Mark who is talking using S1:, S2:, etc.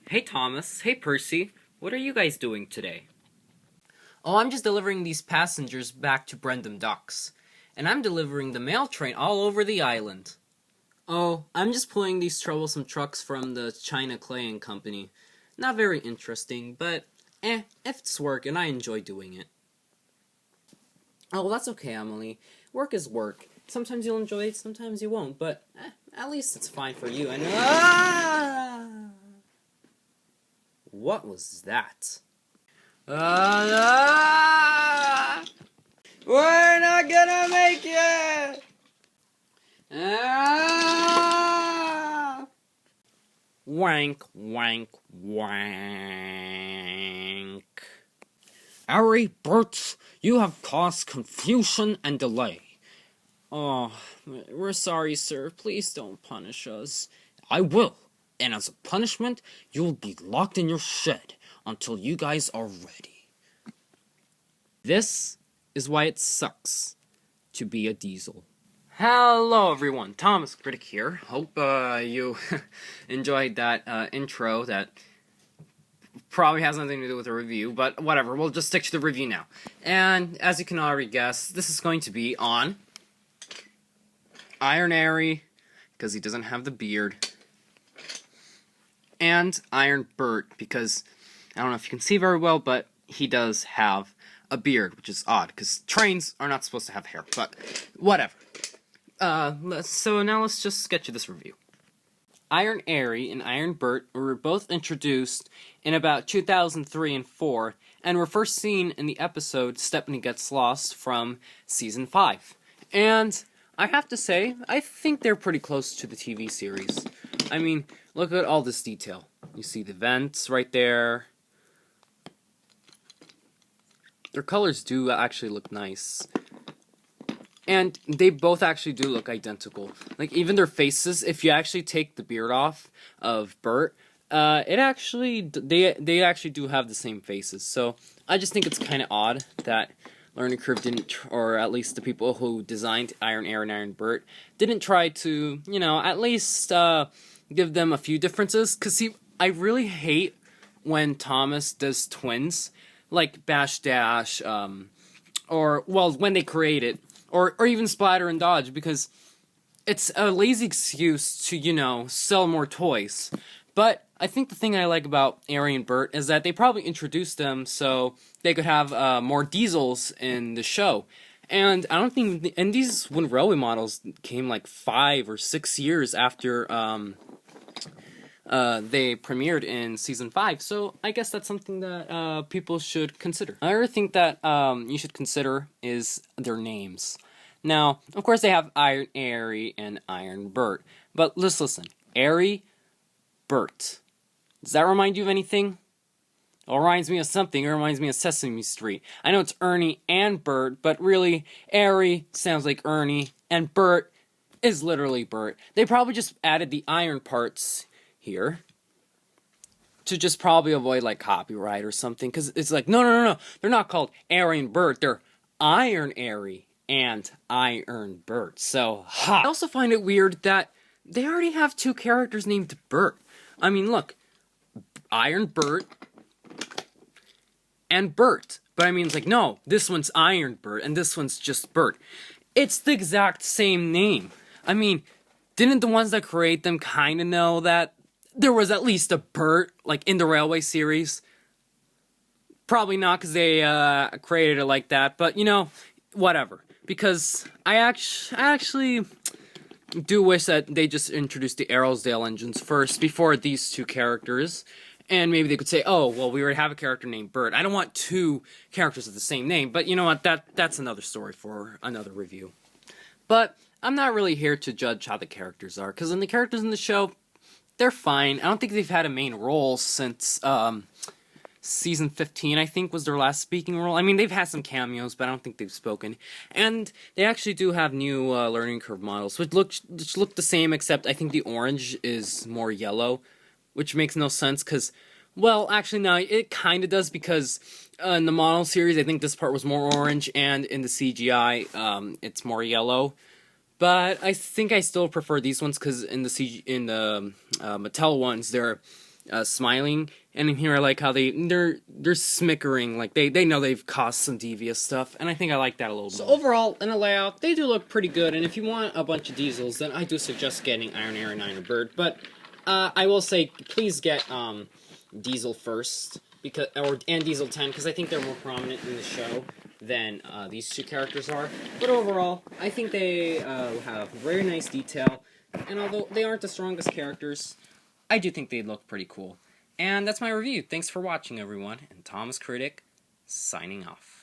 S1: Hey Thomas, hey Percy, what are you guys doing today?
S2: Oh, I'm just delivering these passengers back to Brendam Docks. And I'm delivering the mail train all over the island. Oh, I'm just pulling these troublesome trucks from the China Clay and Company. Not very interesting, but if it's work and I enjoy doing it. Oh, well, that's okay, Emily. Work is work. Sometimes you'll enjoy it, sometimes you won't, but at least it's fine for you. And what was that?
S1: We're not gonna make it!
S2: Wank, wank, wank.
S3: Arry, Bert, you have caused confusion and delay.
S2: Oh, we're sorry, sir. Please don't punish us.
S3: I will, and as a punishment, you will be locked in your shed until you guys are ready.
S2: This is why it sucks to be a diesel. Hello, everyone. Thomas, Critic here. Hope you enjoyed that intro that probably has nothing to do with the review, but whatever. We'll just stick to the review now. And as you can already guess, this is going to be on Iron Arry, because he doesn't have the beard, and Iron Bert, because I don't know if you can see very well, but he does have a beard, which is odd, because trains are not supposed to have hair, but whatever. So now let's just get to this review. Iron Arry and Iron Bert were both introduced in about 2003 and 4, and were first seen in the episode Stepney Gets Lost from Season 5. And I have to say, I think they're pretty close to the TV series. I mean, look at all this detail. You see the vents right there. Their colors do actually look nice. And they both actually do look identical. Like, even their faces, if you actually take the beard off of Bert, they actually do have the same faces. So, I just think it's kind of odd that Learning Curve didn't, or at least the people who designed Iron Arry and Iron Bert, didn't try to, at least give them a few differences. Because, see, I really hate when Thomas does twins, like Bash Dash, or, well, when they create it. Or even Splatter and Dodge, because it's a lazy excuse to, sell more toys. But I think the thing I like about Arry and Bert is that they probably introduced them so they could have more diesels in the show. And I don't think, and these Wind Railway models came like 5 or 6 years after they premiered in Season 5, so I guess that's something that people should consider. Another thing that you should consider is their names. Now, of course, they have Iron Arry and Iron Bert, but let's listen. Arry, Bert. Does that remind you of anything? It reminds me of something. It reminds me of Sesame Street. I know it's Ernie and Bert, but really, Arry sounds like Ernie, and Bert is literally Bert. They probably just added the iron parts here to just probably avoid like copyright or something, because it's like no, they're not called Arry and Bert, they're Iron Arry and Iron Bert. So I also find it weird that they already have 2 characters named Bert. I mean, look, Iron Bert and Bert, but I mean, it's like, no, this one's Iron Bert and this one's just Bert. It's the exact same name. I mean, didn't the ones that create them kind of know that there was at least a Bert, like, in the Railway series? Probably not, because they created it like that, but, whatever. Because I actually do wish that they just introduced the Arrowsdale engines first, before these 2 characters, and maybe they could say, oh, well, we already have a character named Bert. I don't want 2 characters with the same name, but you know what, that's another story for another review. But I'm not really here to judge how the characters are, because the characters in the show, they're fine. I don't think they've had a main role since Season 15, I think, was their last speaking role. I mean, they've had some cameos, but I don't think they've spoken. And they actually do have new Learning Curve models, which look the same, except I think the orange is more yellow, which makes no sense, because, well, actually, no, it kind of does, because in the model series, I think this part was more orange, and in the CGI, it's more yellow. But I think I still prefer these ones, because in the Mattel ones, they're smiling, and in here I like how they're smickering, like they know they've caused some devious stuff, and I think I like that a little
S3: So
S2: more.
S3: overall, in a layout, they do look pretty good, and if you want a bunch of diesels, then I do suggest getting Iron Arry 9 or Bert, but I will say, please get Diesel first, and Diesel 10, because I think they're more prominent in the show than these two characters are. But overall, I think they have very nice detail, and although they aren't the strongest characters, I do think they look pretty cool. And that's my review. Thanks for watching, everyone, and Thomas Critic, signing off.